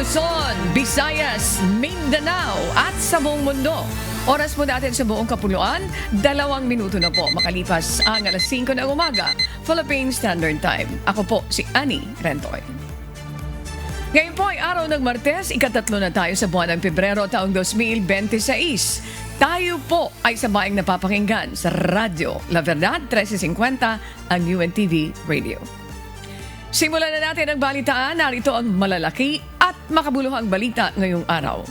Luzon, Visayas, Mindanao at sa buong mundo. Oras po natin sa buong kapuluan, 2 minuto na po makalipas ang alas 5 ng umaga, Philippine Standard Time. Ako po si Annie Rentoy. Ngayon po ay araw ng Martes, ikatatlo na tayo sa buwan ng Pebrero taong 2026. Tayo po ay sabayang napapakinggan sa Radyo La Verdad 1350 ang UNTV Radio. Simulan na natin ang balitaan. Narito ang malalaki at makabuluhang balita ngayong araw.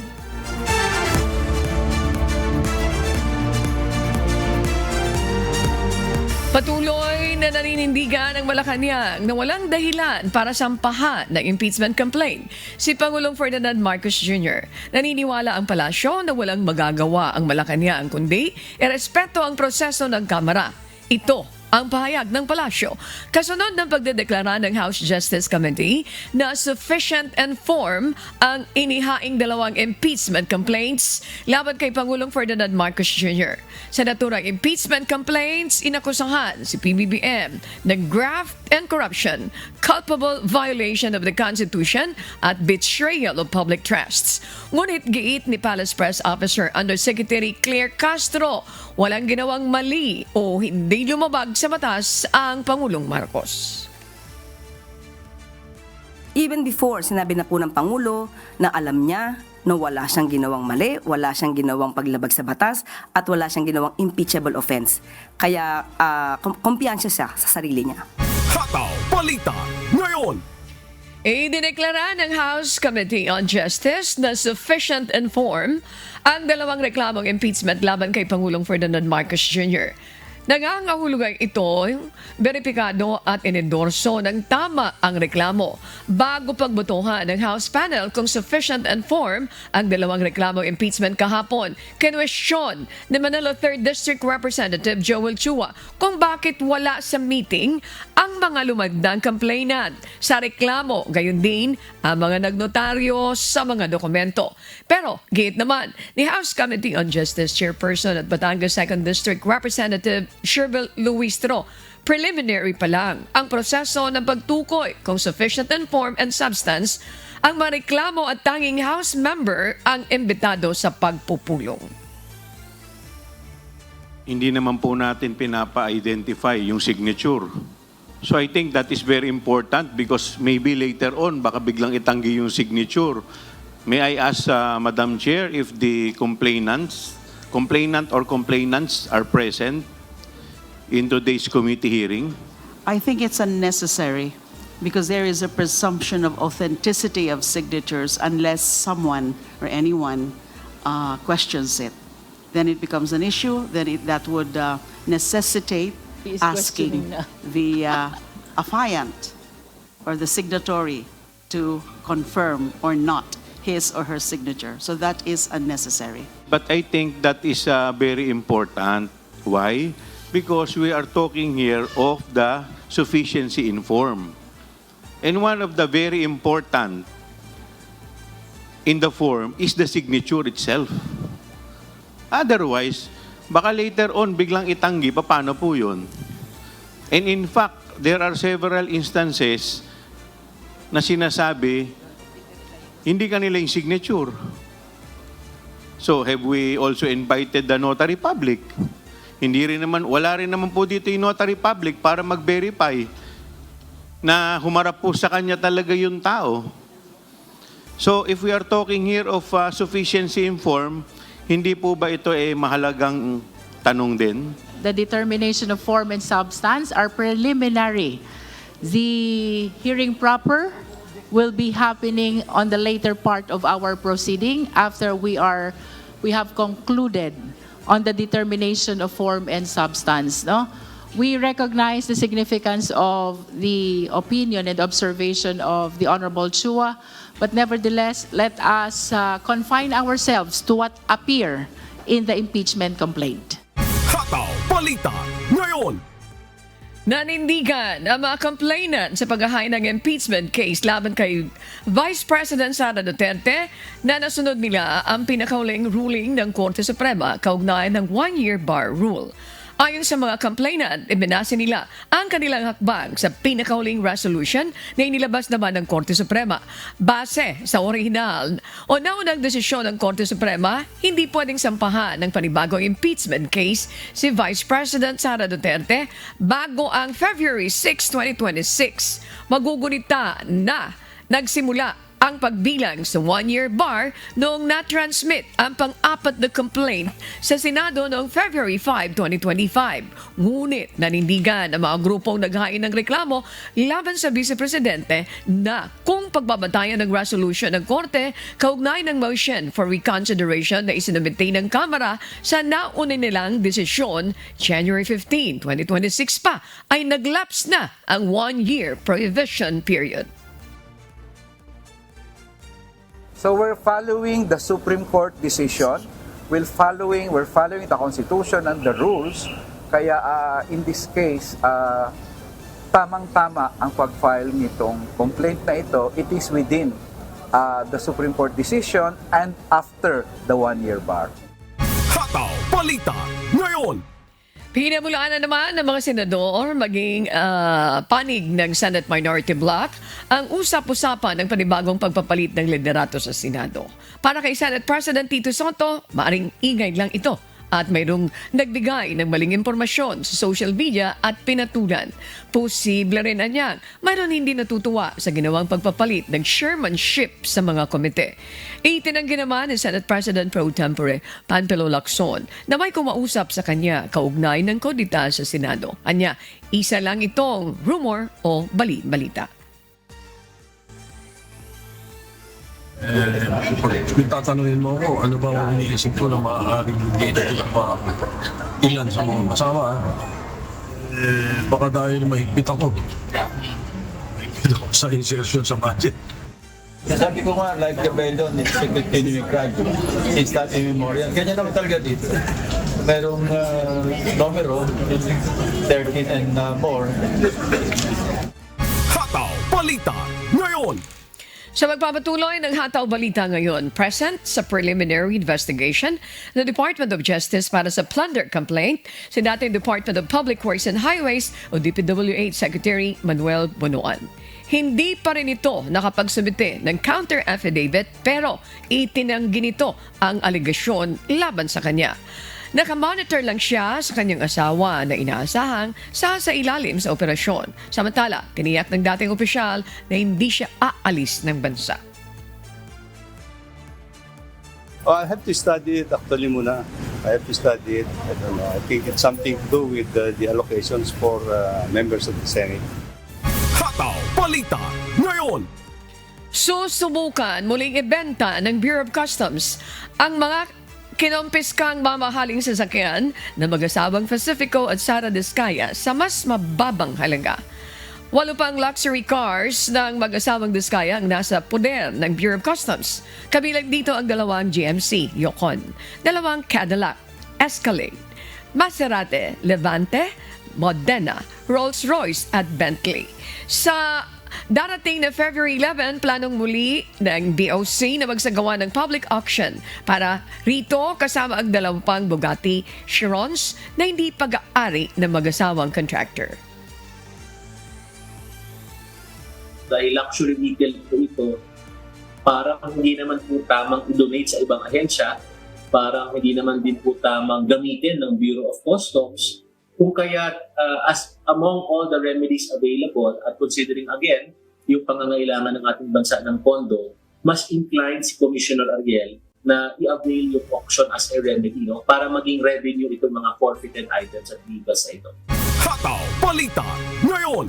Patuloy na naninindigan ang Malacanang na walang dahilan para sampahan ng impeachment complaint si Pangulong Ferdinand Marcos Jr. Naniniwala ang palasyo na walang magagawa ang Malacanang kundi irespeto ang proseso ng Kamara. Ito ang pahayag ng palasyo kasunod ng pagdedeklara ng House Justice Committee na sufficient and firm ang inihaing 2 impeachment complaints laban kay Pangulong Ferdinand Marcos Jr. Sa naturang impeachment complaints, inakusahan si PBBM ng graft and corruption, culpable violation of the Constitution at betrayal of public trusts. Ngunit giit ni Palace Press Officer Undersecretary Claire Castro, walang ginawang mali o hindi lumabag sa batas ang Pangulong Marcos. Even before, sinabi na po ng Pangulo na alam niya na wala siyang ginawang mali, wala siyang ginawang paglabag sa batas, at wala siyang ginawang impeachable offense. Kaya kumpiyansa siya sa sarili niya. Hataw Balita ngayon! Idineklara ng House Committee on Justice na sufficient and firm ang 2 reklamong impeachment laban kay Pangulong Ferdinand Marcos Jr. Nangangahulugan ito beripikado at inendorso ng tama ang reklamo bago pagbotohan ng House panel kung sufficient and firm ang 2 reklamong impeachment kahapon. Kinwestiyon ni Manila 3rd District Representative Joel Chua kung bakit wala sa meeting ang mga lumagdang complainant sa reklamo, gayon din ang mga nagnotaryo sa mga dokumento. Pero giit naman ni House Committee on Justice Chairperson at Batangas 2nd District Representative Sherbel Luistro, preliminary pa lang ang proseso ng pagtukoy kung sufficient and form and substance ang mareklamo at tanging House member ang imbitado sa pagpupulong. Hindi naman po natin pinapa-identify yung signature. So I think that is very important because maybe later on baka biglang itanggi yung signature. May I ask Madam Chair if the complainant or complainants are present in today's committee hearing? I think it's unnecessary because there is a presumption of authenticity of signatures unless someone or anyone questions it. Then it becomes an issue, that would necessitate asking the affiant or the signatory to confirm or not his or her signature. So that is unnecessary. But I think that is very important. Why? Because we are talking here of the sufficiency in form. And one of the very important in the form is the signature itself. Otherwise, baka later on biglang itanggi, paano po yun? And in fact, there are several instances na sinasabi, hindi kanila yung signature. So have we also invited the notary public? Wala rin naman po dito yung notary public para mag-verify na humarap po sa kanya talaga yung tao. So if we are talking here of sufficiency in form, hindi po ba ito mahalagang tanong din? The determination of form and substance are preliminary. The hearing proper will be happening on the later part of our proceeding after we have concluded on the determination of form and substance. No? We recognize the significance of the opinion and observation of the Honorable Chua, but nevertheless, let us confine ourselves to what appear in the impeachment complaint. Hataw Balita ngayon! Nanindigan ang mga complainant sa paghahain ng impeachment case laban kay Vice President Sara Duterte na nasunod nila ang pinakahuling ruling ng Korte Suprema kaugnay ng 1-year bar rule. Ayon sa mga complainant, ibinase nila ang kanilang hakbang sa pinakahuling resolution na inilabas naman ng Korte Suprema. Base sa orihinal o naunang desisyon ng Korte Suprema, hindi pwedeng sampahan ng panibagong impeachment case si Vice President Sara Duterte bago ang February 6, 2026. Magugunita na nagsimula ang pagbilang sa one-year bar noong na-transmit ang pang-apat na complaint sa Senado noong February 5, 2025. Ngunit nanindigan ang mga grupong naghain ng reklamo laban sa Vice Presidente na kung pagbabantayan ng resolution ng Korte kaugnay ng motion for reconsideration na isinumite ng Kamara sa nauna nilang desisyon January 15, 2026 pa ay naglaps na ang one-year prohibition period. So we're following the Supreme Court decision. We're following the Constitution and the rules. Kaya in this case, tamang-tama ang pag-file nitong complaint na ito. It is within the Supreme Court decision and after the one-year bar. Hataw Balita ngayon. Pinamulaan na naman ng mga senador maging panig ng Senate Minority Bloc ang usap-usapan ng panibagong pagpapalit ng liderato sa Senado. Para kay Senate President Tito Sotto, maring ingay lang ito at mayroong nagbigay ng maling impormasyon sa social media at pinatulan. Posible rin anyang mayroon hindi natutuwa sa ginawang pagpapalit ng chairmanship sa mga komite. Itinanggi naman ni Senate President Pro Tempore Panfilo Lacson na may kumausap sa kanya kaugnay ng kodita sa Senado. Anya, isa lang itong rumor o balita. Kung tatanungin mo ako, ano ba ang iniisip ko na maaaring dito pa ilan sa mga kasama, baka dahil mahigpit ako. Mahigpit ako sa insertion sa budget. Sabi ko nga, like the Bellon, it's a continuing crime. Since that immemorial. Ganyan naman talaga dito. Merong numero, 13 and more. Hataw Balita ngayon. Sa magpapatuloy ng Hataw Balita ngayon, present sa preliminary investigation ng Department of Justice para sa plunder complaint si dating Department of Public Works and Highways o DPWH Secretary Manuel Bonoan. Hindi pa rin ito nakapagsumite ng counter affidavit pero itinanggi nito ang alegasyon laban sa kanya. Nakamonitor lang siya sa kanyang asawa na inaasahang sa ilalim sa operasyon. Samantala, tiniyak ng dating opisyal na hindi siya aalis ng bansa. Oh, I have to study it actually muna. I have to study it. I don't know. I think it's something to do with the allocations for members of the Senate. Hataw Balita ngayon. Susubukan muling ibenta ng Bureau of Customs ang mga kinompiskang mamahaling sasakyan na mag-asawang Pacifico at Sara Diskaya sa mas mababang halaga. 8 pang luxury cars ng mag-asawang Diskaya ang nasa poder ng Bureau of Customs. Kabilang dito ang 2 GMC Yukon, 2 Cadillac Escalade, Maserati Levante, Modena, Rolls-Royce at Bentley. Sa darating na February 11, planong muli ng BOC na magsagawa ng public auction para rito kasama ang 2 pang Bugatti Chirons na hindi pag-aari ng mag-asawang contractor. Dahil luxury vehicle po ito, parang hindi naman po tamang i-donate sa ibang ahensya, parang hindi naman din po tamang gamitin ng Bureau of Customs. Kung kaya, as among all the remedies available at considering again yung pangangailangan ng ating bansa ng pondo, mas inclined si Commissioner Ariel na i-avail yung auction as a remedy para maging revenue itong mga forfeited items at vehicles na ito. Hataw Balita ngayon.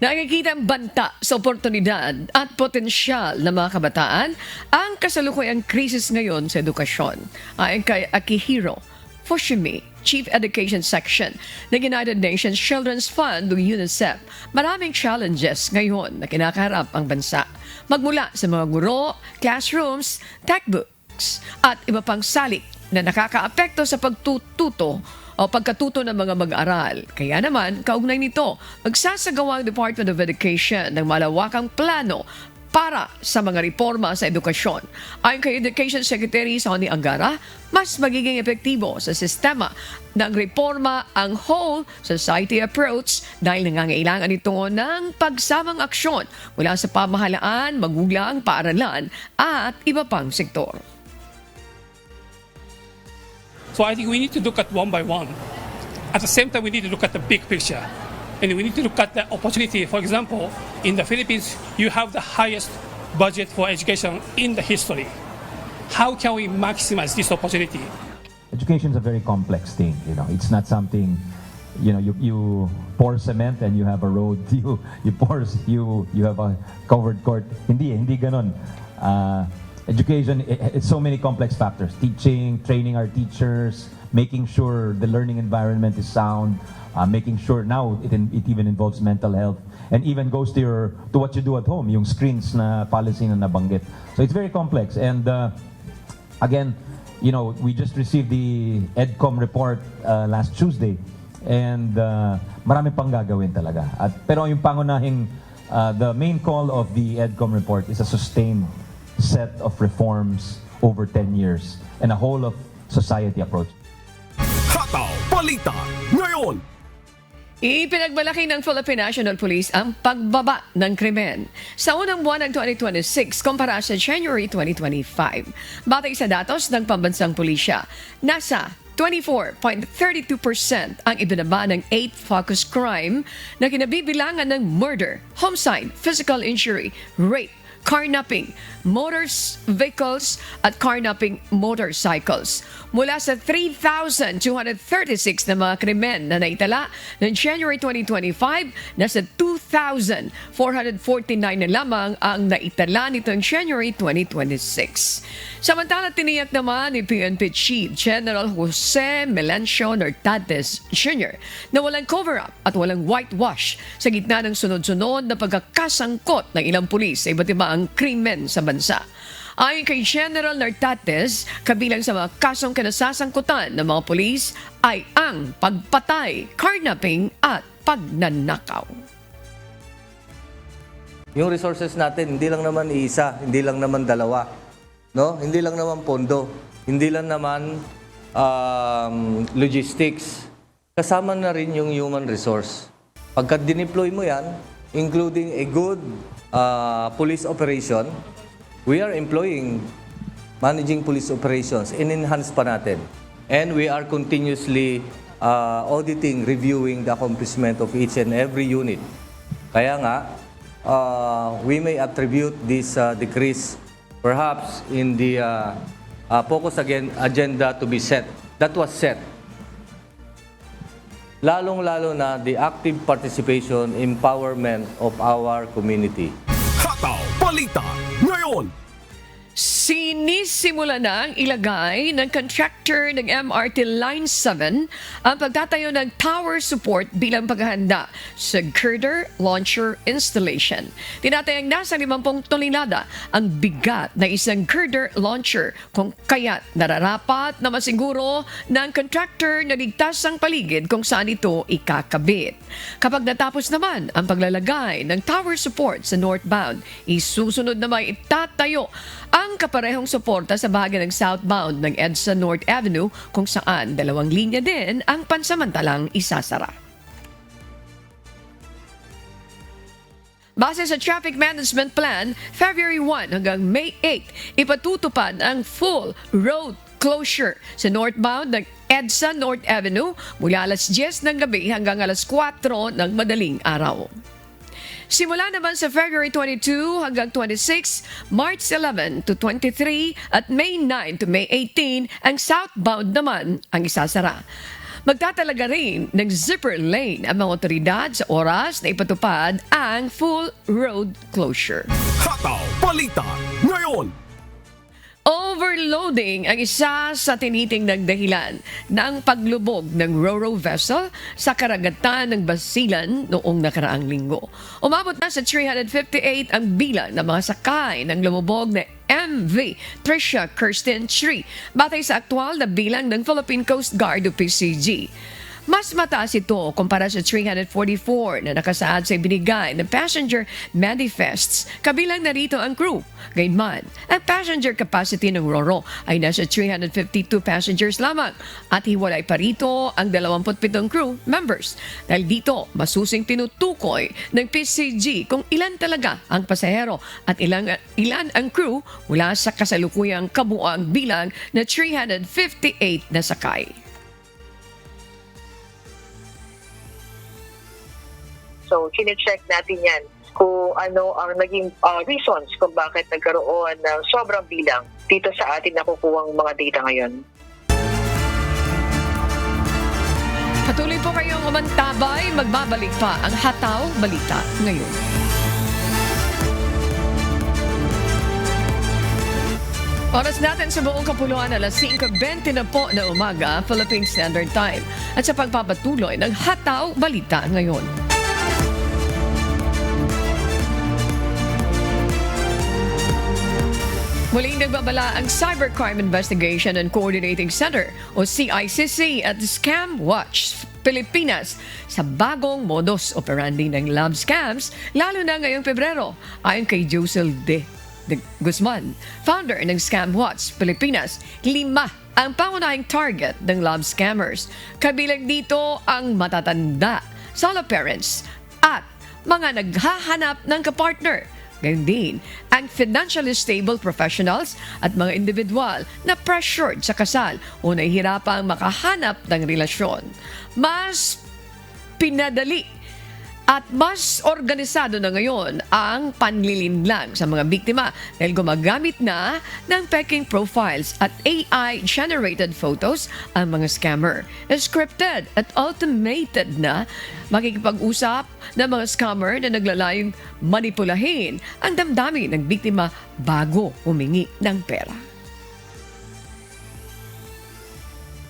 Nakikita ang banta sa oportunidad at potensyal ng mga kabataan ang kasalukuyang krisis ngayon sa edukasyon. Ayon kay Akihiro Fushimi, Chief Education Section ng United Nations Children's Fund o UNICEF, maraming challenges ngayon na kinakaharap ang bansa. Magmula sa mga guro, classrooms, textbooks at iba pang salik na nakakaapekto sa pagtututo o pagkatuto ng mga mag-aral. Kaya naman, kaugnay nito, magsasagawa ang Department of Education ng malawakang plano para sa mga reforma sa edukasyon. Ayon kay Education Secretary Sonny Angara, mas magiging epektibo sa sistema ng reforma ang whole society approach dahil nangangailangan ito ng pagsamang aksyon mula sa pamahalaan, magulang, paaralan at iba pang sektor. So I think we need to look at one by one. At the same time, we need to look at the big picture. And we need to look at the opportunity. For example, in the Philippines, you have the highest budget for education in the history. How can we maximize this opportunity? Education is a very complex thing. It's not something, you pour cement and you have a road. You have a covered court. Hindi ganon. Education, it's so many complex factors. Teaching, training our teachers, making sure the learning environment is sound, making sure now it even involves mental health, and even goes to what you do at home, yung screens na policy na nabanggit. So it's very complex. And again, we just received the EDCOM report last Tuesday, and marami pang gagawin talaga. Pero yung pangunahing, the main call of the EDCOM report is a sustained set of reforms over 10 years and a whole of society approach. Hataw Balita ngayon. Ipinagmalaki ng Philippine National Police ang pagbaba ng krimen sa unang buwan ng 2026 kumpara sa January 2025. Batay sa datos ng pambansang pulisya, nasa 24.32% ang ibinaba ng 8 focus crime na kinabibilangan ng murder, homicide, physical injury, rape, carnapping, motor vehicles at carnapping motorcycles. Mula sa 3,236 na mga krimen na naitala ng January 2025, nasa 2,449 na lamang ang naitala nitong January 2026. Samantala, tiniyak naman ni PNP Chief General Jose Melencio Nortates Jr. na walang cover-up at walang whitewash sa gitna ng sunod-sunod na pagkakasangkot ng ilang pulis sa iba't ibang krimen sa bansa. Ayon kay General Nortates, kabilang sa mga kasong kinasasangkutan ng mga pulis ay ang pagpatay, carnapping at pagnanakaw. Yung resources natin, hindi lang naman iisa, hindi lang naman dalawa, no? Hindi lang naman pondo, hindi lang naman logistics. Kasama na rin yung human resource. Pagka dineploy mo yan, including a good police operation, we are employing managing police operations, in-enhance pa natin. And we are continuously auditing, reviewing the accomplishment of each and every unit. Kaya nga, we may attribute this decrease perhaps in the focus again agenda to be set. That was set. Lalong-lalo na the active participation, empowerment of our community. Hataw Balita ngayon. Sinisimula na ang ilagay ng contractor ng MRT Line 7 ang pagtatayo ng tower support bilang paghahanda sa girder launcher installation. Tinatayang nasa 50 tonelada ang bigat na isang girder launcher, kung kaya't nararapat na masiguro ng contractor na ligtas ang paligid kung saan ito ikakabit. Kapag natapos naman ang paglalagay ng tower support sa northbound, isusunod na may itatayo ang kaparehong suporta sa bahagi ng southbound ng EDSA North Avenue kung saan 2 linya din ang pansamantalang isasara. Base sa Traffic Management Plan, February 1 hanggang May 8, ipatutupad ang full road closure sa northbound ng EDSA North Avenue mula alas 10 ng gabi hanggang alas 4 ng madaling araw. Simula naman sa February 22 hanggang 26, March 11 to 23 at May 9 to May 18, ang southbound naman ang isasara. Magtatalaga rin ng zipper lane ang mga otoridad sa oras na ipatupad ang full road closure. Hataw Balita ngayon. Overloading ang isa sa tinitingnang dahilan ng paglubog ng ro-ro vessel sa karagatan ng Basilan noong nakaraang linggo. Umabot na sa 358 ang bilang ng mga sakay ng lumubog na MV Tricia Kirsten Tree batay sa aktual na bilang ng Philippine Coast Guard o PCG. Mas mataas ito kumpara sa 344 na nakasaad sa ibinigay ng passenger manifests. Kabilang narito ang crew. Gayunman, ang passenger capacity ng RoRo ay nasa 352 passengers lamang at hiwalay pa rito ang 27 crew members. Dahil dito, masusing tinutukoy ng PCG kung ilan talaga ang pasahero at ilan ang crew mula sa kasalukuyang kabuuang bilang na 358 na sakay. So, chinecheck natin yan kung ano ang naging reasons kung bakit nagkaroon ng sobrang bilang dito sa atin nakukuhang mga data ngayon. Patuloy po kayong umantabay, magbabalik pa ang Hataw Balita ngayon. Oras natin sa buong kapuluan, alas 5:20 na po na umaga, Philippine Standard Time. At sa pagpapatuloy ng Hataw Balita ngayon. Muling nagbabala ang Cybercrime Investigation and Coordinating Center o CICC at Scam Watch Pilipinas sa bagong modus operandi ng love scams lalo na ngayong Pebrero. Ayon kay Josel de Guzman, founder ng Scam Watch Pilipinas, 5 ang pangunahing target ng love scammers. Kabilang dito ang matatanda, solo parents at mga naghahanap ng kapartner. Gayun din ang financially stable professionals at mga individual na pressured sa kasal o nahihirapang makahanap ng relasyon. Mas pinadali at mas organisado na ngayon ang panlilinlang sa mga biktima dahil gumagamit na ng peking profiles at AI-generated photos ang mga scammer. Scripted at automated na makikipag-usap ng mga scammer na naglalayong manipulahin ang damdamin ng biktima bago humingi ng pera.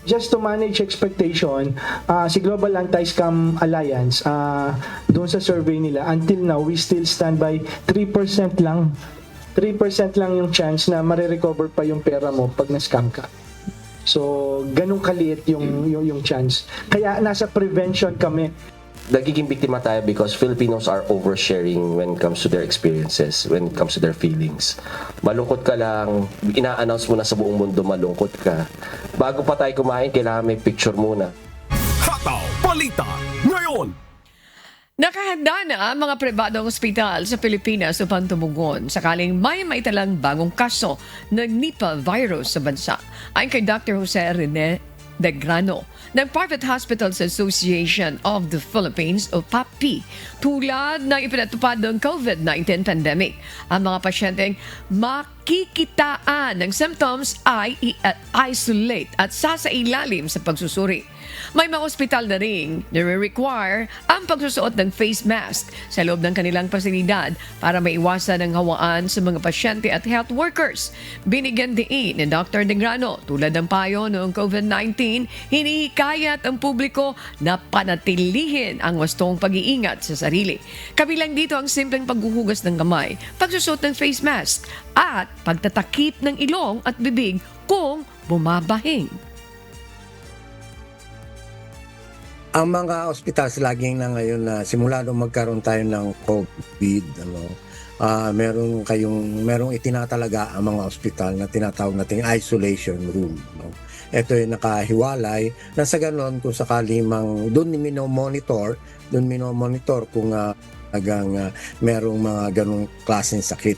Just to manage expectation, si Global Anti-Scam Alliance, doon sa survey nila, until now, we still stand by 3% lang. 3% lang yung chance na marirecover pa yung pera mo pag na-scam ka. So, ganun kaliit yung chance. Kaya nasa prevention kami. Nagiging biktima tayo because Filipinos are oversharing when it comes to their experiences, when it comes to their feelings. Malungkot ka lang, ina-announce mo na sa buong mundo malungkot ka. Bago pa tayo kumain, kailangan may picture muna. Hataw Balita ngayon. Nakahanda na ang mga pribadong ospital sa Pilipinas upang tumugon sakaling may maitalang bagong kaso ng Nipah virus sa bansa. Ayon kay Dr. Jose Rene de Grano ng Private Hospitals Association of the Philippines o PAPI, tulad ng ipinatupad ng COVID-19 pandemic. Ang mga pasyenteng makikitaan ng symptoms ay i-isolate at sasailalim sa pagsusuri. May mga ospital na ring nire-require ang pagsusuot ng face mask sa loob ng kanilang pasilidad para maiwasan ang hawaan sa mga pasyente at health workers. Binigyan din ni Dr. De Grano, tulad ng payo noong COVID-19, hinihikayat ang publiko na panatilihin ang wastong pag-iingat sa sarili. Kabilang dito ang simpleng paghuhugas ng kamay, pagsusuot ng face mask, at pagtatakip ng ilong at bibig kung bumabahing. Ang mga ospital laging na ngayon na simula nung magkaroon tayo ng COVID, merong itinatalaga ang mga ospital na tinatawag nating isolation room. Ito ay nakahiwalay na sa ganon kung sakali doon minomonitor kung merong mga ganong klaseng sakit.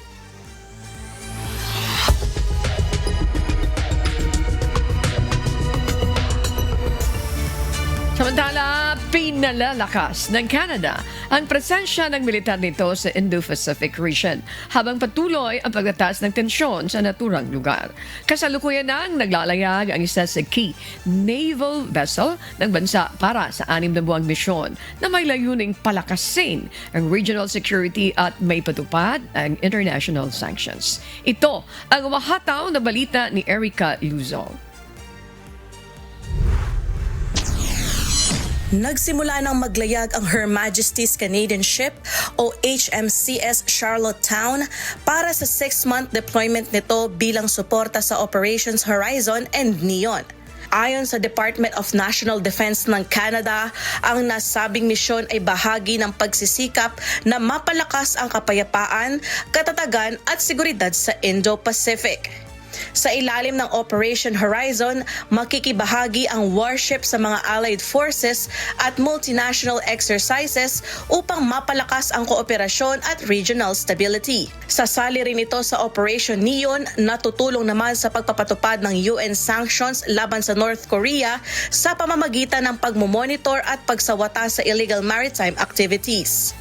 Samantala, pinalalakas ng Canada ang presensya ng militar nito sa Indo-Pacific region habang patuloy ang pagtatas ng tensyon sa naturang lugar. Kasalukuyan nang naglalayag ang isa sa key naval vessel ng bansa para sa 6 na buwang misyon na may layuning palakasin ang regional security at may patupad ang international sanctions. Ito ang umahataw na balita ni Erica Luzon. Nagsimula nang maglayag ang Her Majesty's Canadian Ship o HMCS Charlottetown para sa 6-month deployment nito bilang suporta sa Operations Horizon and Neon. Ayon sa Department of National Defense ng Canada, ang nasabing misyon ay bahagi ng pagsisikap na mapalakas ang kapayapaan, katatagan at seguridad sa Indo-Pacific. Sa ilalim ng Operation Horizon, makikibahagi ang warship sa mga allied forces at multinational exercises upang mapalakas ang kooperasyon at regional stability. Sasali rin ito sa Operation Neon na tutulong naman sa pagpapatupad ng UN sanctions laban sa North Korea sa pamamagitan ng pagmomonitor at pagsawata sa illegal maritime activities.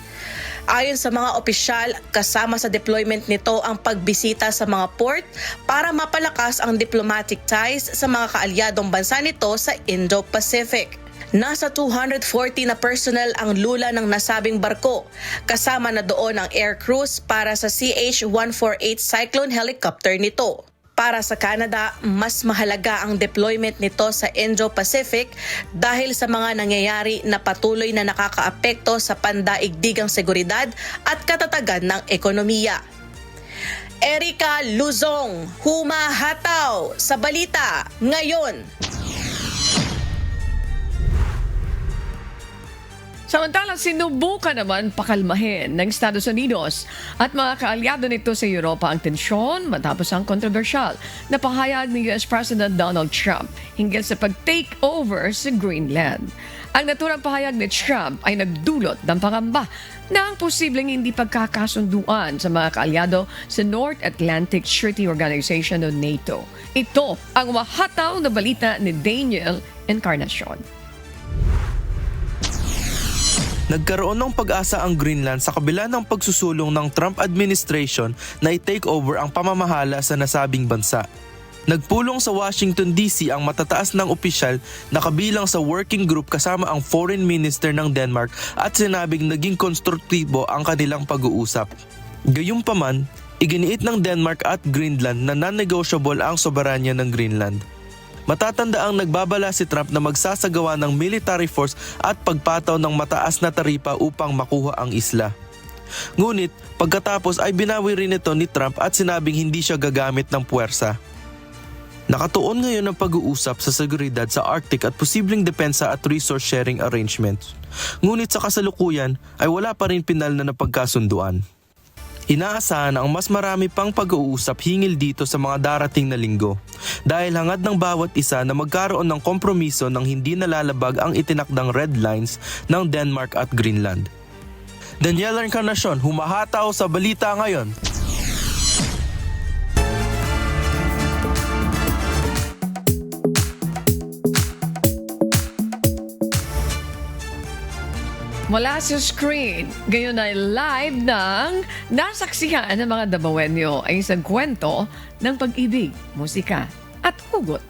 Ayon sa mga opisyal, kasama sa deployment nito ang pagbisita sa mga port para mapalakas ang diplomatic ties sa mga kaalyadong bansa nito sa Indo-Pacific. Nasa 240 na personnel ang lula ng nasabing barko, kasama na doon ang air crews para sa CH-148 Cyclone helicopter nito. Para sa Canada, mas mahalaga ang deployment nito sa Indo-Pacific dahil sa mga nangyayari na patuloy na nakakaapekto sa pandaigdigang seguridad at katatagan ng ekonomiya. Erika Luzong, humahataw sa balita ngayon. Samantala, sinubukan naman pakalmahin ng Estados Unidos at mga kaalyado nito sa Europa ang tensyon matapos ang kontrobersyal na pahayag ni US President Donald Trump hinggil sa pag-take over sa Greenland. Ang naturang pahayag ni Trump ay nagdulot ng pangamba na ang posibleng hindi pagkakasunduan sa mga kaalyado sa North Atlantic Treaty Organization o NATO. Ito ang mahataw na balita ni Daniel Encarnacion. Nagkaroon ng pag-asa ang Greenland sa kabila ng pagsusulong ng Trump administration na i-take over ang pamamahala sa nasabing bansa. Nagpulong sa Washington DC ang matataas ng opisyal na kabilang sa working group kasama ang foreign minister ng Denmark at sinabing naging konstruktibo ang kanilang pag-uusap. Gayunpaman, iginiit ng Denmark at Greenland na non-negotiable ang soberanya ng Greenland. Matatanda ang nagbabala si Trump na magsasagawa ng military force at pagpataw ng mataas na taripa upang makuha ang isla. Ngunit pagkatapos ay binawi rin ito ni Trump at sinabing hindi siya gagamit ng puwersa. Nakatuon ngayon ang pag-uusap sa seguridad sa Arctic at posibleng depensa at resource sharing arrangements. Ngunit sa kasalukuyan ay wala pa rin pinal na napagkasunduan. Inaasahan ang mas marami pang pag-uusap hingil dito sa mga darating na linggo dahil hangad ng bawat isa na magkaroon ng kompromiso ng hindi nalalabag ang itinakdang red lines ng Denmark at Greenland. Daniel Encarnacion, humahataw sa balita ngayon. Mula sa screen, gayon ay live ng nasaksihan ng mga Dabawenyo ay isang kwento ng pag-ibig, musika at hugot.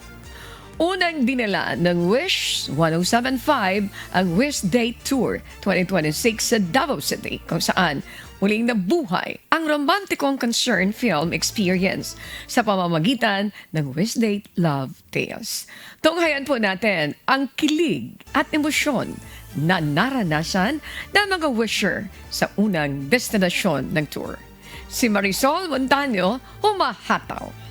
Unang dinala ng Wish 1075 ang Wish Date Tour 2026 sa Davao City kung saan muling nabuhay ang romantikong concern film experience sa pamamagitan ng Wish Date Love Tales. Tunghayan po natin ang kilig at emosyon na naranasan ng mga wisher sa unang destinasyon ng tour. Si Marisol Montaño, humahataw.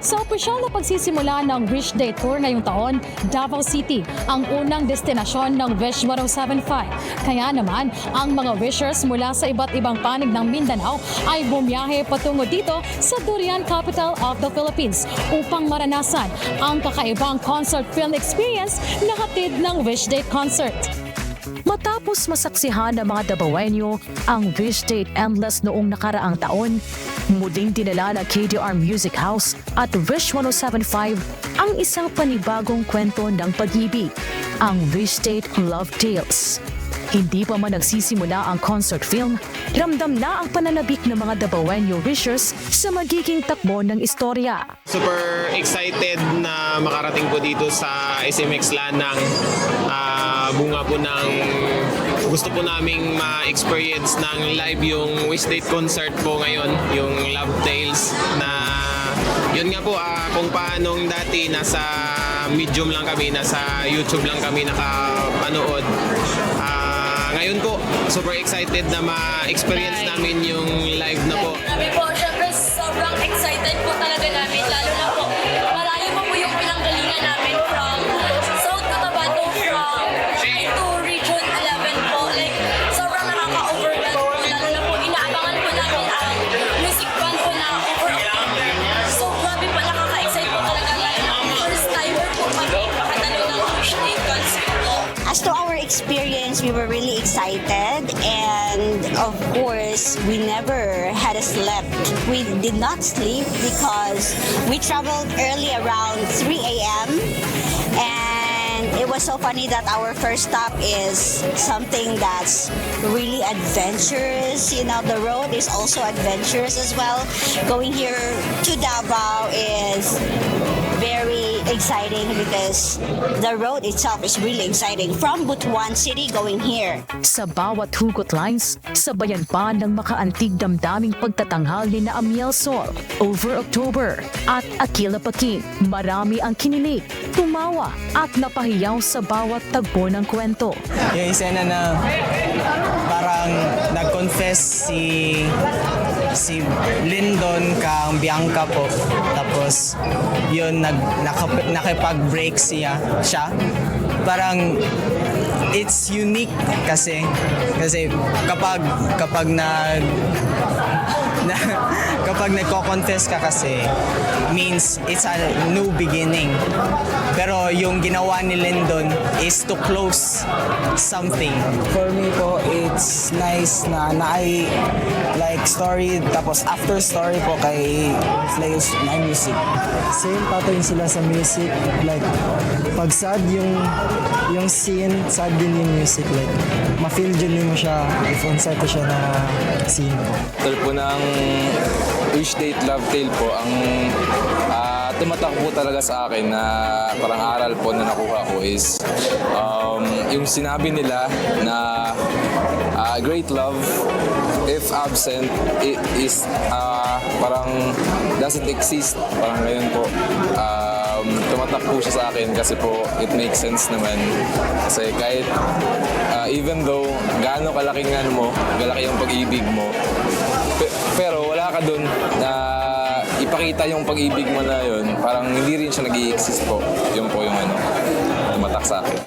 Sa opisyal na pagsisimula ng Wish Day Tour ngayong taon, Davao City ang unang destinasyon ng Wish 1075. Kaya naman, ang mga wishers mula sa iba't ibang panig ng Mindanao ay bumiyahe patungo dito sa Durian Capital of the Philippines upang maranasan ang kakaibang concert film experience na hatid ng Wish Day Concert. Matapos masaksihan ng mga Dabawenyo ang Wish Date Endless noong nakaraang taon, muling dinala ng KDR Music House at Wish 1075 ang isang panibagong kwento ng pag-ibig, ang Wish Date Love Tales. Hindi pa man nagsisimula ang concert film, ramdam na ang pananabik ng mga Dabawenyo wishers sa magiging takbo ng istorya. Super excited na makarating po dito sa SMX Lanang bunga po ng gusto po naming ma-experience ng live yung Wish Date concert po ngayon, yung Love Tales na yun nga po, kung paanong dati nasa Medium lang kami, nasa YouTube lang kami nakapanood. Ngayon po, super excited na ma-experience namin yung live na po. Kami po, syempre sobrang excited po talaga namin, lalo na po, malayo po po yung pinanggalingan namin from South Cotabato, from to Region 11 po. Like, sobrang nakaka-overwhelm po, lalo na po, inaabangan po namin ang music band po na over-over. So, grabe po, nakaka-excite po talaga, lalo na first timer po kami makatalo ng Wish Day concert po. As to our experience, we were really excited, and of course, we never had slept. We did not sleep because we traveled early around 3 a.m. and it was so funny that our first stop is something that's really adventurous. You know, the road is also adventurous as well. Going here to Davao is very exciting because the road itself is really exciting from Butuan City going here. Sa bawat hugot lines, sabayan pa ng makaantig damdaming pagtatanghal ni na Amiel Sol, Over October at Akila Paquin. Marami ang kinilig, tumawa at napahiyaw sa bawat tagpo ng kwento. Yung isena na parang nag-confess si Lyndon kang Bianca po. Tapos yun nakipag-break siya. Parang it's unique kasi kapag nagko-confess ka kasi means it's a new beginning. Pero yung ginawa ni Lyndon is to close something. For me po, it's nice na ay like story tapos after story po kay Flayos na music. Same pattern sila sa music. Like pag sad yung scene, sad din yung music. Like ma-feel din mo siya if on-set ko siya na scene po. Tol po ng Wish Date Love Tale po ang tumatak po talaga sa akin na parang aral po na nakuha ko is yung sinabi nila na great love if absent it is parang doesn't exist, parang ngayon po. Tumatak po siya sa akin kasi po it makes sense naman kasi kahit even though gaano kalaking kalaki yung pag-ibig mo pero wala ka dun na ipakita yung pag-ibig mo na yun, parang hindi rin siya nag-i-exist po. Yun po yung tumatak sa akin.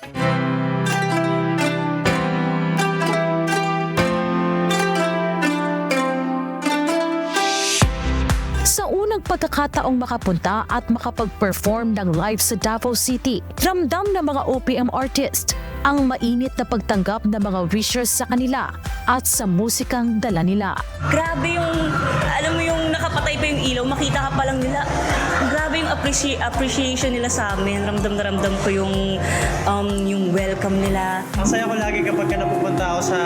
Sa unang pagkakataong makapunta at makapag-perform ng live sa Davao City, ramdam ng mga OPM artist ang mainit na pagtanggap ng mga wishers sa kanila at sa musikang dala nila. Grabe yung, alam mo yung nakapatay pa yung ilaw, makita ka pa lang nila. Grabe yung appreciation nila sa amin. Ramdam na ramdam ko yung welcome nila. Masaya ko lagi kapag napupunta ako sa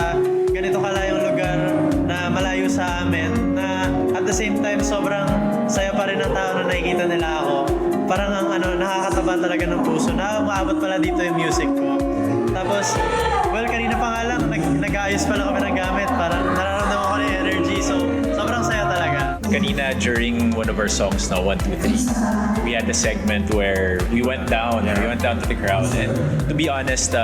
ganito kalayong lugar na malayo sa amin, na at the same time sobrang saya pa rin ng tao na nakikita nila ako. Parang ang nakakataba talaga ng puso na umaabot pala dito yung music ko. Tapos, well, kanina pa nga lang, nag-aayos pala kami ng gamit. Parang nararamdaman ko na yung energy. So, sobrang saya talaga. Kanina, during one of our songs, 1, 2, 3, we had a segment where we went down to the crowd. And to be honest,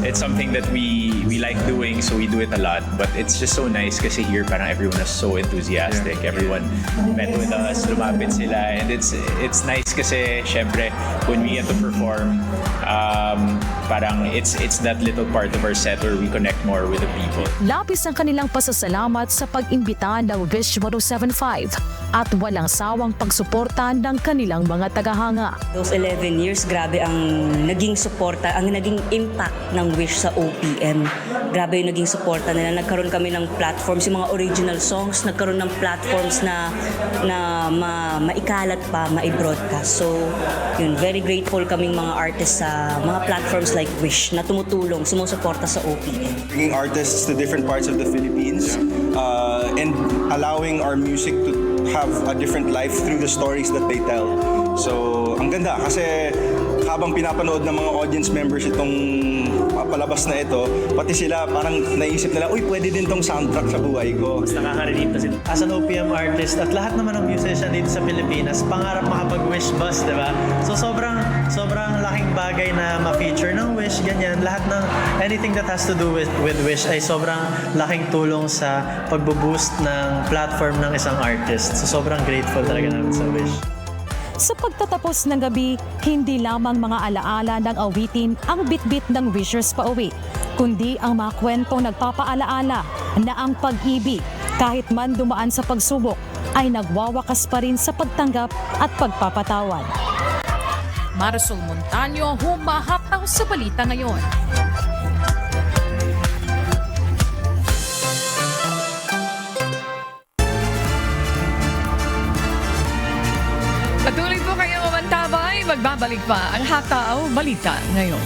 it's something that we like doing, so we do it a lot. But it's just so nice kasi here parang everyone is so enthusiastic. Everyone met with us, lumapit sila. And it's nice kasi syempre when we get to perform, parang it's that little part of our set where we connect more with the people. Labis ang kanilang pasasalamat sa pag-imbita ng Wish 1075 at walang sawang pagsuporta ng kanilang mga tagahanga. Those 11 years, grabe ang naging suporta, ang naging impact ng Wish sa OPM. Grabe yung naging suporta nila. Nagkaroon kami ng platforms, yung mga original songs, nagkaroon ng platforms na maikalat pa, mai-broadcast. So, yun, very grateful kaming mga artists sa mga platforms like Wish na tumutulong, sumusuporta sa OPM. Bringing artists to different parts of the Philippines and allowing our music to have a different life through the stories that they tell. So, ang ganda kasi habang pinapanood ng mga audience members itong palabas na ito, pati sila parang naisip nila, uy, pwede din tong soundtrack sa buhay ko. Mas nakaka-relate kasi as an OPM artist at lahat naman ng musician dito sa Pilipinas, pangarap makapag-wish bus, di ba? So sobrang laking bagay na ma-feature ng Wish, ganyan. Lahat ng anything that has to do with Wish ay sobrang laking tulong sa pagbo-boost ng platform ng isang artist. So sobrang grateful talaga namin sa Wish. Sa pagtatapos ng gabi, hindi lamang mga alaala ng awitin ang bitbit ng wishers pauwi, kundi ang mga kwentong nagpapaalaala na ang pag-ibig, kahit man dumaan sa pagsubok, ay nagwawakas pa rin sa pagtanggap at pagpapatawad. Marisol Montaño, humahataw sa balita ngayon. Patuloy po kayo mamantabay, magbabalik pa ang Hataw Balita ngayon.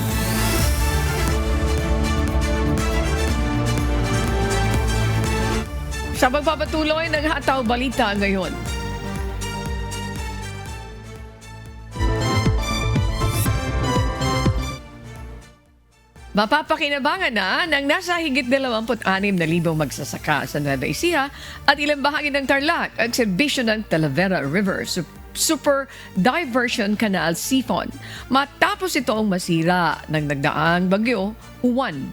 Sa pagpapatuloy ng Hataw Balita ngayon. Mapapakinabangan na ng nasa higit 26,000 magsasaka sa Nueva Ecija at ilang bahagi ng Tarlac ang serbisyo ng Talavera River Super Diversion Canal Siphon matapos itong masira ng nagdaang bagyo Juan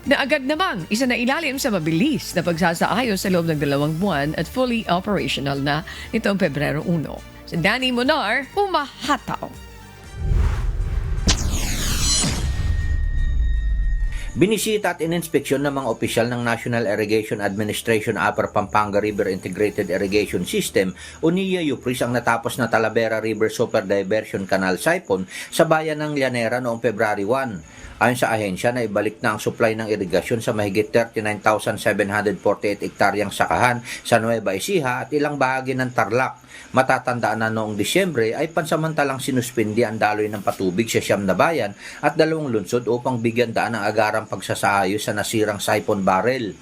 na agad namang isa na ilalim sa mabilis na pagsasaayos sa loob ng 2 buwan at fully operational na nitong Pebrero 1. Si Danny Monar, humahataw. Binisita at ininspeksyon ng mga opisyal ng National Irrigation Administration Upper Pampanga River Integrated Irrigation System o NIA-UPRIS ang natapos na Talavera River Super Diversion Canal Siphon sa bayan ng Llanera noong February 1. Ayon sa ahensya, na ibalik na ang supply ng irigasyon sa mahigit 39,748 hektaryang sakahan sa Nueva Ecija at ilang bahagi ng Tarlac. Matatandaan na noong Disyembre ay pansamantalang sinuspindi ang daloy ng patubig sa 9 na bayan at 2 lungsod upang bigyan daan ng agarang pagsasaayos sa nasirang siphon barrel.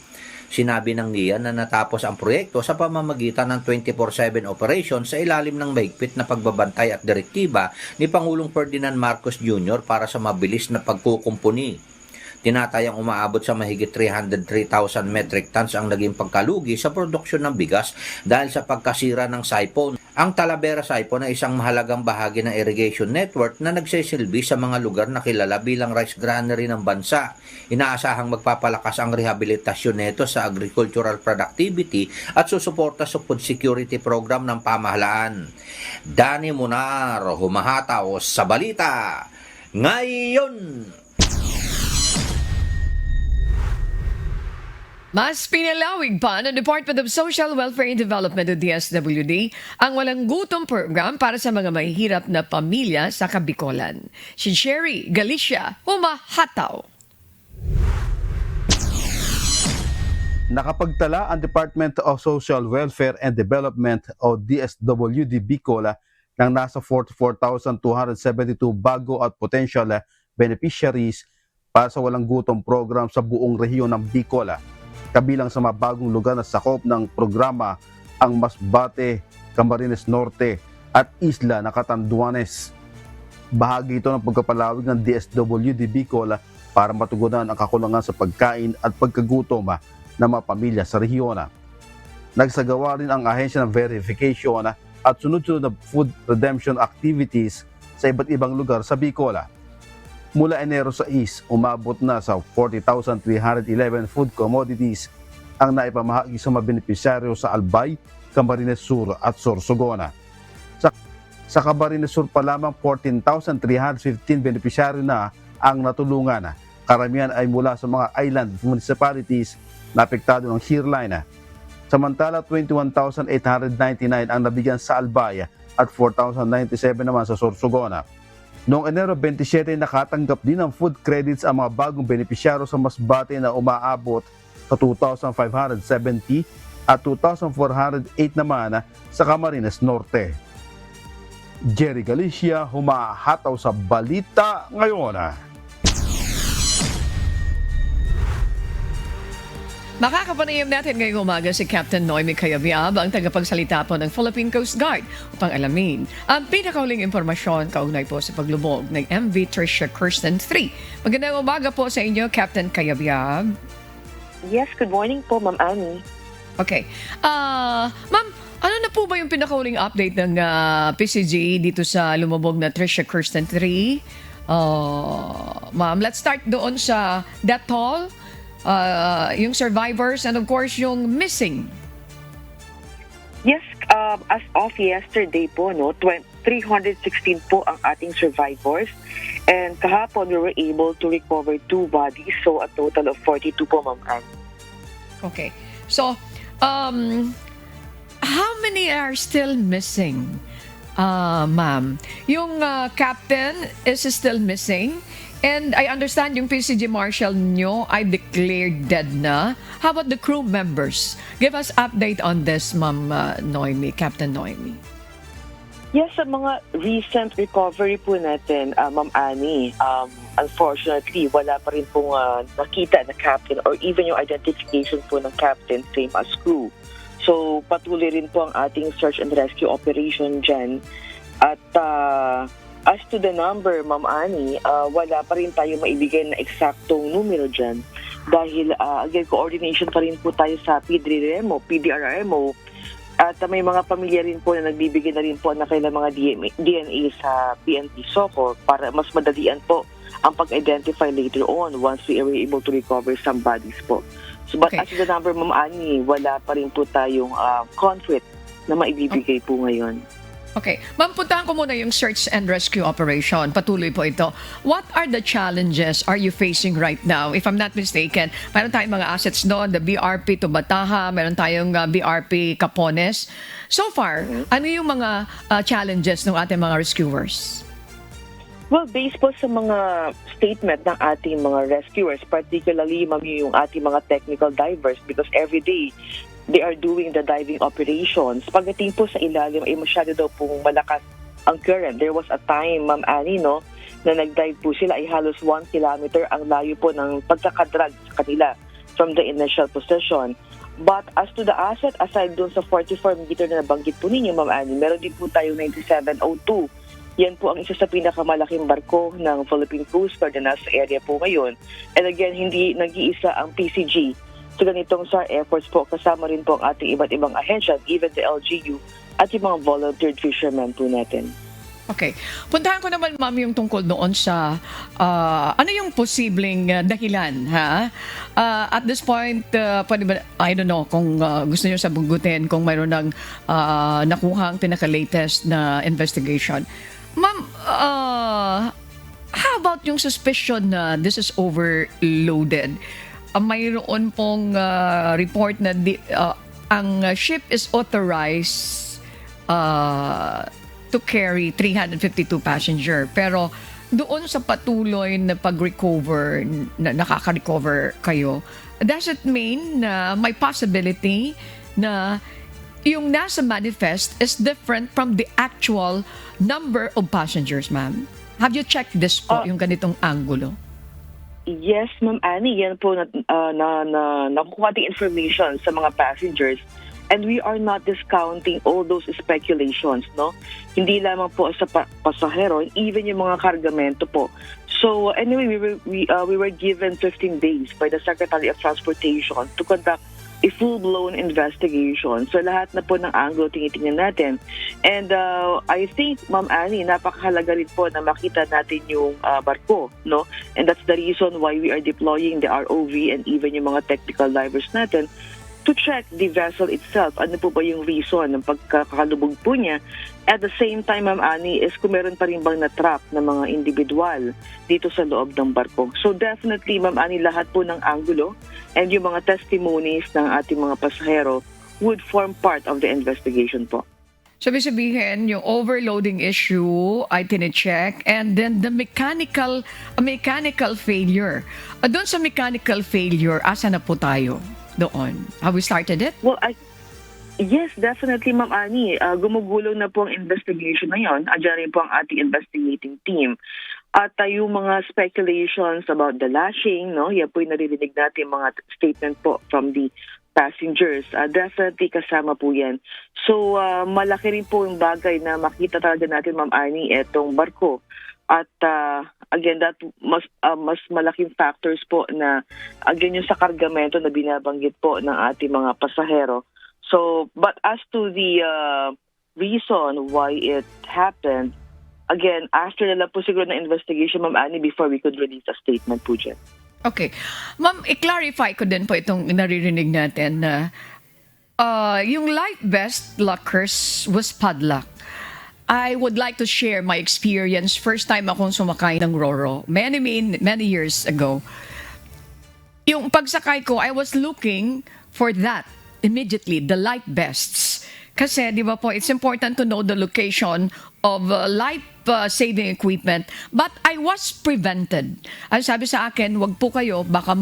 Sinabi ng NIA na natapos ang proyekto sa pamamagitan ng 24/7 operation sa ilalim ng mahigpit na pagbabantay at direktiba ni Pangulong Ferdinand Marcos Jr. para sa mabilis na pagkukumpuni. Tinatayang umaabot sa mahigit 303,000 metric tons ang naging pagkalugi sa produksyon ng bigas dahil sa pagkasira ng siphon. Ang Talavera Siphon ay isang mahalagang bahagi ng irrigation network na nagsisilbi sa mga lugar na kilala bilang rice granary ng bansa. Inaasahang magpapalakas ang rehabilitasyon nito sa agricultural productivity at susuporta sa food security program ng pamahalaan. Danny Monar, humahataw sa balita ngayon. Mas pinalawig pa ng Department of Social Welfare and Development o DSWD ang walang gutom program para sa mga mahihirap na pamilya sa Kabikolan. Si Sherry Galicia, humahataw. Nakapagtala ang Department of Social Welfare and Development o DSWD Bicol ng nasa 44,272 bago at potential beneficiaries para sa walang gutom program sa buong rehiyon ng Bicol. Kabilang sa mga bagong lugar na sakop ng programa ang Masbate, Camarines Norte at Isla ng Catanduanes. Bahagi ito ng pagkapalawig ng DSWD Bicol para matugunan ang kakulangan sa pagkain at pagkagutom ng mga pamilya sa rehiyon. Nagsagawa rin ang ahensya ng verification at sunod-sunod na food redemption activities sa iba't ibang lugar sa Bicol. Mula Enero 6, umabot na sa 40,311 food commodities ang naipamahagi sa mga benepisyaryo sa Albay, Camarines Sur at Sorsogon. Sa Camarines Sur pa lamang 14,315 benepisyaryo na ang natulungan. Karamihan ay mula sa mga island municipalities na apektado ng shear line. Samantala, 21,899 ang nabigyan sa Albay at 4,097 naman sa Sorsogon. Noong Enero 27, nakatanggap din ng food credits ang mga bagong benepisyaro sa Masbate na umaabot sa 2,570 at 2,408 naman sa Camarines Norte. Jerry Galicia, humahataw sa balita ngayon. Makakapanayam natin ngayong umaga si Captain Noemi Cayabyab, ang tagapagsalita po ng Philippine Coast Guard, upang alamin ang pinakahuling impormasyon kaugnay po sa paglubog ng MV Tricia Kirsten 3. Magandang umaga po sa inyo, Captain Cayabyab. Yes, good morning po, Ma'am Annie. Okay. Ma'am, ano na po ba yung pinakahuling update ng PCG dito sa lumubog na Tricia Kirsten 3? Ma'am, let's start doon sa death toll. Yung survivors and of course yung missing. Yes, as of yesterday po, 316 po ang ating survivors. And kahapon, we were able to recover 2 bodies. So, a total of 42 po, Ma'am Anne. Okay. So, how many are still missing, ma'am? Yung captain is still missing. And I understand yung PCG Marshal nyo ay declared dead na. How about the crew members? Give us update on this, Ma'am Noemi, Captain Noemi. Yes, sa mga recent recovery po natin, Ma'am Annie, unfortunately, wala pa rin pong nakita na captain or even yung identification po ng captain, same as crew. So, patuloy rin po ang ating search and rescue operation dyan. At as to the number, Ma'am Annie, wala pa rin tayo maibigay na eksaktong numero dyan. Dahil, again, coordination pa rin po tayo sa PDRRMO. At may mga pamilya rin po na nagbibigay na rin po na kailang mga DNA sa PNP SOCO para mas madalian po ang pag-identify later on once we are able to recover some bodies po. So, but as to the number, Ma'am Annie, wala pa rin po tayong concrete na maibibigay po ngayon. Okay. Ma'am, puntahan ko muna yung search and rescue operation. Patuloy po ito. What are the challenges are you facing right now? If I'm not mistaken, mayroon tayong mga assets doon, the BRP Tubataha, mayroon tayong BRP Capones. So far, ano yung mga challenges ng ating mga rescuers? Well, based po sa mga statement ng ating mga rescuers, particularly yung ating mga technical divers, because every day, they are doing the diving operations. Pagdating po sa ilalim ay masyado daw pong malakas ang current. There was a time, Ma'am Annie, na nag-dive po sila ay halos 1 kilometer ang layo po ng pagkakadrag sa kanila from the initial position. But as to the asset, aside dun sa 44 meter na nabanggit po ninyo, Ma'am Annie, meron din po tayo 9702. Yan po ang isa sa pinakamalaking barko ng Philippine Coast Guard na nasa area po ngayon. And again, hindi nag-iisa ang PCG. So ganitong SAR efforts po, kasama rin po ang ating iba't ibang ahensya, even the LGU at yung mga volunteered fishermen po natin. Okay. Puntahan ko naman, ma'am, yung tungkol doon sa ano yung posibleng dahilan, ha? At this point, pwede ba, I don't know, kung gusto nyo sabugutin, kung mayroon ng nakuhang pinaka-latest na investigation. Ma'am, how about yung suspicion na this is overloaded? Mayroon pong report na ang ship is authorized to carry 352 passenger. Pero doon sa patuloy na pag-recover, na nakaka-recover kayo, does it mean na may possibility na yung nasa manifest is different from the actual number of passengers, ma'am? Have you checked this po, yung ganitong angulo? Yes, Ma'am Annie, yan po nakukuha the information sa mga passengers, and we are not discounting all those speculations, no? Hindi lamang po sa pasahero, even yung mga kargamento po. So anyway, we were given 15 days by the Secretary of Transportation to conduct a full-blown investigation. So lahat na po ng angulo tinitingnan natin. And I think, Ma'am Annie, napakahalaga rin po na makita natin yung barko, no? And that's the reason why we are deploying the ROV and even yung mga technical divers natin to check the vessel itself. Ano po ba yung reason ng pagkakalubog po niya? At the same time, Ma'am Annie, is kung meron pa rin bang na-trap na mga individual dito sa loob ng barko. So definitely, Ma'am Annie, lahat po ng angulo and yung mga testimonies ng ating mga pasahero would form part of the investigation po. Sabihin, yung overloading issue ay tine-check, and then the mechanical failure. Doon sa mechanical failure, asa na po tayo doon? Have we started it? Well, yes, definitely, Ma'am Annie. Gumugulong na po ang investigation ngayon. Andiyan rin po ang ating investigating team. At yung mga speculations about the lashing, no, yan po yung naririnig natin mga statement po from the passengers. Definitely kasama po yan. So malaki rin po yung bagay na makita talaga natin, Ma'am Annie, etong barko. At again, that mas malaking factors po na again yung sa kargamento na binabanggit po ng ating mga pasahero. So, but as to the reason why it happened, again, after nila po siguro na investigation, Ma'am Annie, before we could release a statement po dyan. Okay. Ma'am, i-clarify ko din po itong naririnig natin na yung life vest lockers was padlock. I would like to share my experience. First time akong sumakay ng Roro, many years ago. Yung pagsakay ko, I was looking for that immediately, the life vests. Kasi, di ba po, it's important to know the location of life-saving equipment. But I was prevented. Ang sabi sa akin, wag po kayo, baka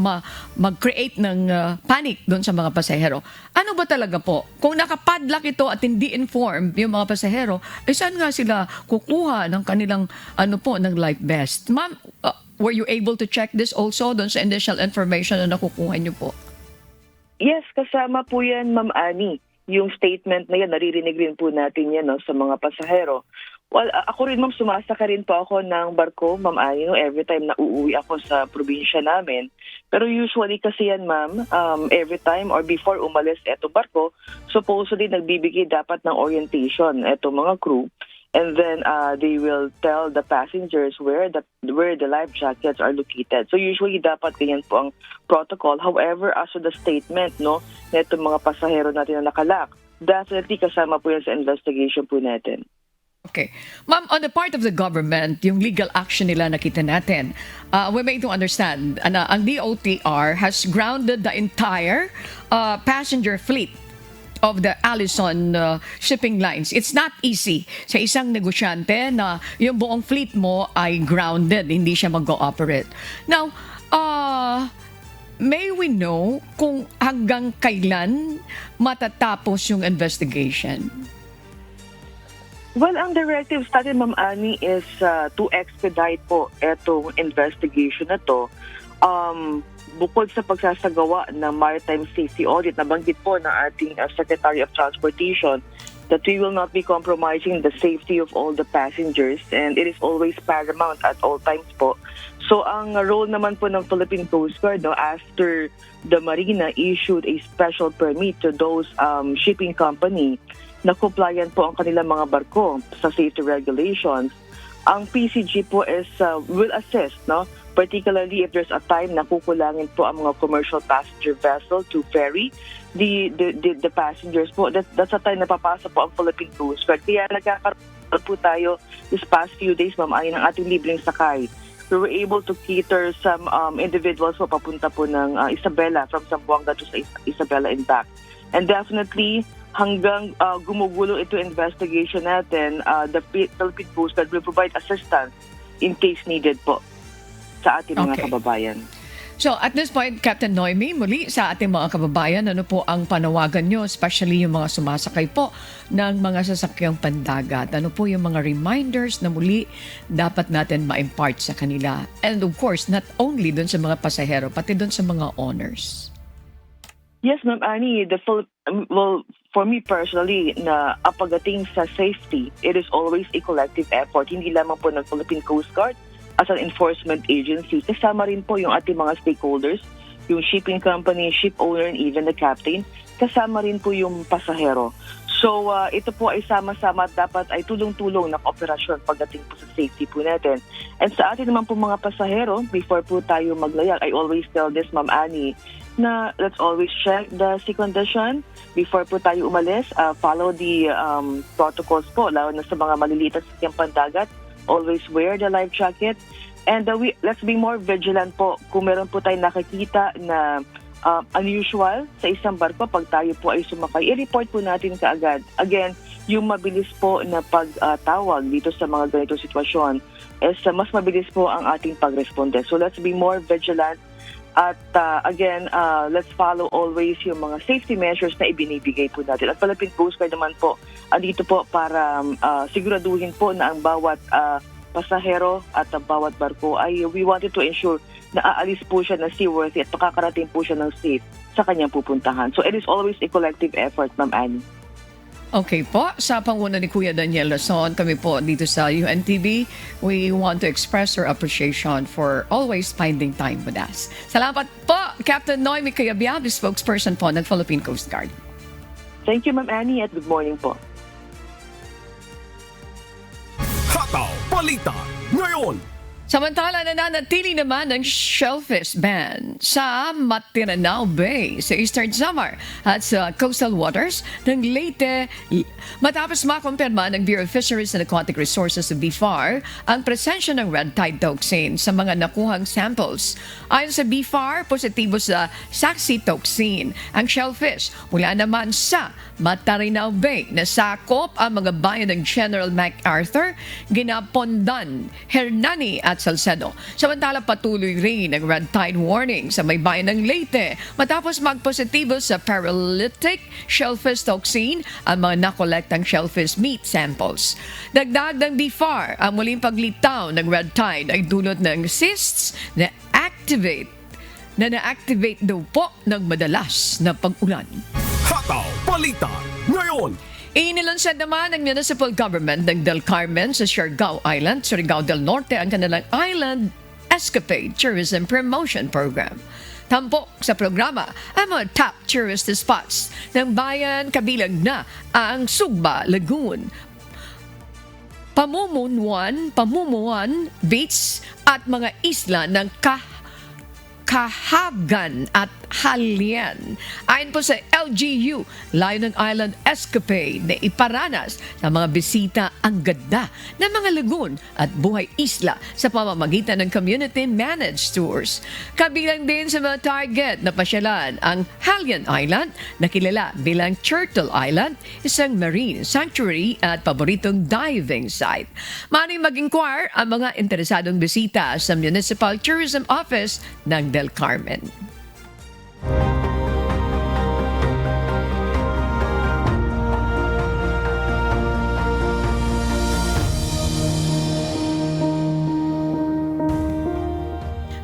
mag-create ng panic doon sa mga pasahero. Ano ba talaga po? Kung nakapadlock ito at hindi informed yung mga pasahero, saan nga sila kukuha ng kanilang ng life vest? Ma'am, were you able to check this also doon sa initial information na nakukuha niyo po? Yes, kasama po yan, Ma'am Annie. Yung statement na yan, naririnig rin po natin yan, no, sa mga pasahero. Well, ako rin, Ma'am, sumasaka rin po ako ng barko, Ma'am Annie, no, every time na uuwi ako sa probinsya namin. Pero usually kasi yan, Ma'am, every time or before umalis eto barko, supposedly nagbibigay dapat ng orientation eto mga crew. And then they will tell the passengers where the life jackets are located. So usually dapat ganyan po ang protocol. However, as to the statement, no, na itong mga pasahero natin na nakalak, definitely kasama po yan sa investigation po natin. Okay. Ma'am, on the part of the government, yung legal action nila nakita natin, we may to understand, ang DOTR has grounded the entire passenger fleet of the Allison shipping lines. It's not easy sa isang negosyante na yung buong fleet mo ay grounded, hindi siya mag-ooperate. Now, may we know kung hanggang kailan matatapos yung investigation? Well, ang directives natin, Ma'am Annie, is to expedite po etong investigation na to. Bukod sa pagsasagawa ng maritime safety audit, nabanggit po ng ating Secretary of Transportation that we will not be compromising the safety of all the passengers, and it is always paramount at all times po. So ang role naman po ng Philippine Coast Guard, no, after the Marina issued a special permit to those shipping company na compliant po ang kanilang mga barko sa safety regulations, ang PCG po will assist, no? Particularly if there's a time na kukulangin po ang mga commercial passenger vessel to ferry the passengers po. That's a time na papasa po ang Philippine Coast Guard. Kaya nagkakaroon po tayo this past few days, Ma'am, ay ng ating libreng sakay. We were able to cater some individuals po papunta po ng Isabela, from Zamboanga to Isabela and back. And definitely, hanggang gumugulo ito investigation natin, the Philippine Coast Guard will provide assistance in case needed po sa ating mga kababayan. So at this point, Captain Noemi, muli sa ating mga kababayan, ano po ang panawagan nyo, especially yung mga sumasakay po ng mga sasakyang pandagat? Ano po yung mga reminders na muli dapat natin ma-impart sa kanila? And of course, not only dun sa mga pasahero, pati dun sa mga owners. Yes, Ma'am Annie, for me personally, na pagdating sa safety, it is always a collective effort. Hindi lamang po ng Philippine Coast Guard as an enforcement agency. Kasama rin po yung ating mga stakeholders, yung shipping company, ship owner, and even the captain. Kasama rin po yung pasahero. So ito po ay sama-sama at dapat ay tulong-tulong na kooperasyon pagdating po sa safety po natin. And sa atin naman po mga pasahero, before po tayo maglayag, I always tell this, Ma'am Annie, na let's always check the sea condition before po tayo umalis. Follow the protocols po, lalo na sa mga maliliit at sakyang pandagat. Always wear the life jacket. And let's be more vigilant po kung meron po tayong nakikita na unusual sa isang barko pag tayo po ay sumakay. I-report po natin kaagad. Again, yung mabilis po na pagtawag dito sa mga ganitong sitwasyon is mas mabilis po ang ating pagresponde. So let's be more vigilant. At again, let's follow always yung mga safety measures na ibinibigay po natin. At Philippine Coast Guard naman po, andito po para siguraduhin po na ang bawat pasahero at bawat barko ay we wanted to ensure na aalis po siya na seaworthy at makakarating po siya ng safe sa kanyang pupuntahan. So it is always a collective effort, Ma'am Annie. Okay po, sa panguna ni Kuya Daniel Lason, kami po dito sa UNTV, we want to express our appreciation for always finding time with us. Salamat po, Captain Noemi Cayabyab, the spokesperson po ng Philippine Coast Guard. Thank you, Ma'am Annie, at good morning po. Hataw Balita ngayon. Samantala, nananatili naman ang shellfish ban sa Matiranaw Bay sa Eastern Samar at sa coastal waters ng Leyte matapos makumpirma ng Bureau of Fisheries and Aquatic Resources of BFAR ang presensya ng red tide toxin sa mga nakuhang samples. Ayon sa BFAR, positibo sa saxitoxin ang shellfish mula naman sa Matiranaw Bay na sakop ang mga bayan ng General MacArthur, Ginapondan, Hernani at Salcedo. Samantala, patuloy rin ang red tide warning sa may bayan ng Leyte matapos magpositibo sa paralytic shellfish toxin ang mga nakolektang shellfish meat samples. Dagdag ng BFAR, ang muling paglitaw ng red tide ay dulot ng cysts na na-activate daw po ng madalas na pag-ulan. Hataw Balita ngayon. Inilunsad naman ng municipal government ng Del Carmen sa Siargao Island, Surigao del Norte ang kanilang Island Escapade Tourism Promotion Program. Tampok sa programa ang mga top tourist spots ng bayan kabilang na ang Sugba Lagoon, Pamumuan Beach at mga isla ng Kahagan at Halian. Ayon po sa LGU, layo ng Island Escapade na iparanas sa mga bisita ang ganda ng mga lagoon at buhay isla sa pamamagitan ng community-managed tours. Kabilang din sa mga target na pasyalan ang Halian Island na kilala bilang Turtle Island, isang marine sanctuary at paboritong diving site. Maaaring mag-inquire ang mga interesadong bisita sa Municipal Tourism Office ng Del Carmen.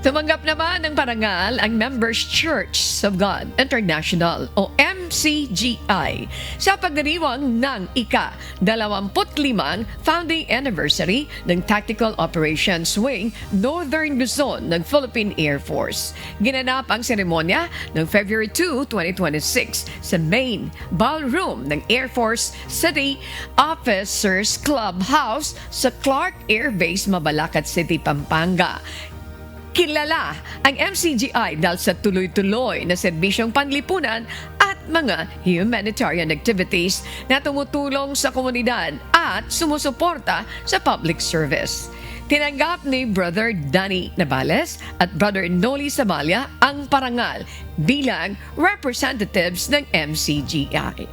Tumanggap naman ng parangal ang Members Church of God International o MCGI sa pagdiriwang ng ika-25 founding anniversary ng Tactical Operations Wing Northern Luzon ng Philippine Air Force. Ginanap ang seremonya ng February 2, 2026 sa main ballroom ng Air Force City Officers Clubhouse sa Clark Air Base, Mabalacat City, Pampanga. Kilala ang MCGI dahil sa tuloy-tuloy na serbisyong panlipunan at mga humanitarian activities na tumutulong sa komunidad at sumusuporta sa public service. Tinanggap ni Brother Danny Navales at Brother Noli Samalia ang parangal bilang representatives ng MCGI.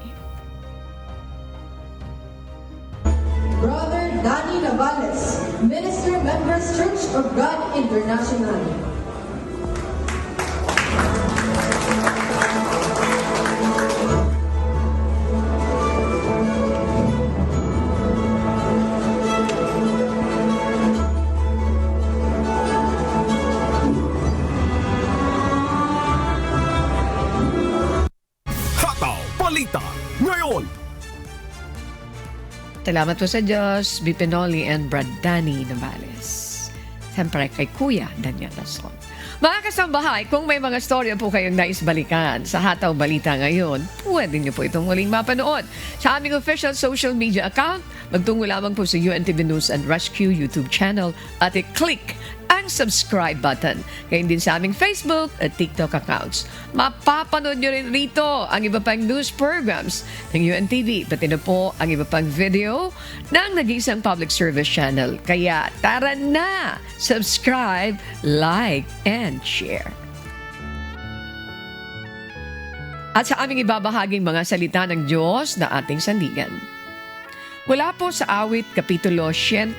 Brother Danny Navales, Minister, Members Church of God International. Hataw Balita ngayon. Salamat po sa Diyos, Bipinoli and Brad Danny Navales. Siyempre kay Kuya Daniel Lason. Mga kasambahay, kung may mga storya po kayong nais balikan sa Hataw Balita ngayon, pwede niyo po itong muling mapanood sa aming official social media account. Magtungo lamang po sa UNTV News and Rescue YouTube channel at i-click ang subscribe button. Gayun din sa aming Facebook at TikTok accounts. Mapapanood nyo rin rito ang iba pang news programs ng UNTV, pati na po ang iba pang video ng nag-iisang public service channel. Kaya tara na! Subscribe, like, and share. At sa aming ibabahaging mga salita ng Diyos na ating sandigan. Mula po sa Awit Kapitulo 119,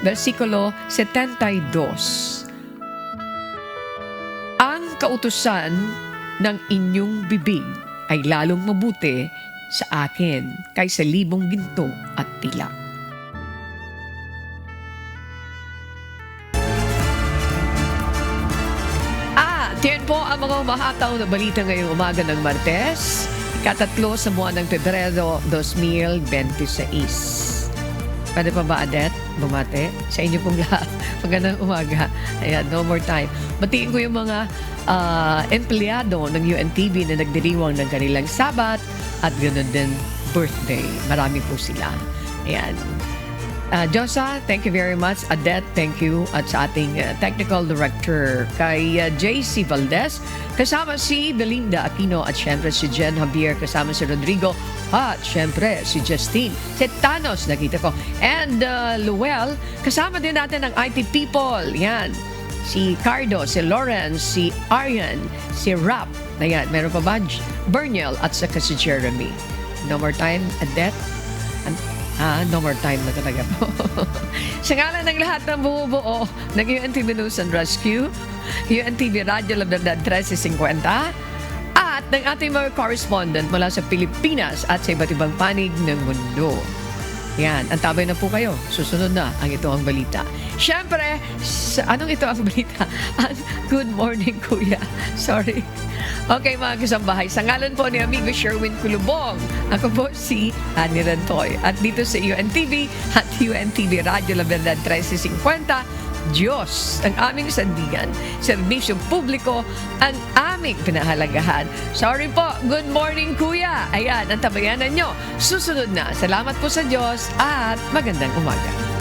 versikulo 72. Ang kautusan ng inyong bibig ay lalong mabuti sa akin kaysa libong ginto at pilak. Yan po ang mga umahataw na balita ngayong umaga ng Martes, ikatatlo sa buwan ng Pebrero 2026. Pwede pa ba, Adet, bumate? Sa inyo pong lahat. Magandang umaga. Ayan, no more time. Batiin ko yung mga empleyado ng UNTV na nagdiriwang ng kanilang Sabat at ganoon din birthday. Marami po sila. Ayan. Josa, thank you very much. Adet, thank you. At sa ating technical director kay JC Valdez, kasama si Belinda Aquino at syempre si Jen Javier, kasama si Rodrigo at syempre si Justine. Si Thanos, nakita ko. And Luel, kasama din natin ang IT people. Yan. Si Cardo, si Lawrence, si Aryan, si Rap. Ayan, meron pa ba? Berniel at saka si Jeremy. No more time, Adet. No more time na talaga po. Sa ngalan ng lahat ng bumubuo ng UNTV News and Rescue, UNTV Radio Labdad 1350, at ng ating mga correspondent mula sa Pilipinas at sa iba't ibang panig ng mundo. Yan, antabay na po kayo. Susunod na ang ito ang balita. Siyempre, anong ito ang balita? Good morning, Kuya. Sorry. Okay, mga kasambahay. Sa ngalan po ni Amigo Sherwin Kulubong, ako po si Annie Rantoy. At dito sa UNTV at UNTV Radio La Verdad 1350, Diyos ang aming sandigan, serbisyo publiko ang aming pinahalagahan. Sorry po, good morning Kuya. Ayan, ang tabayanan nyo. Susunod na. Salamat po sa Diyos at magandang umaga.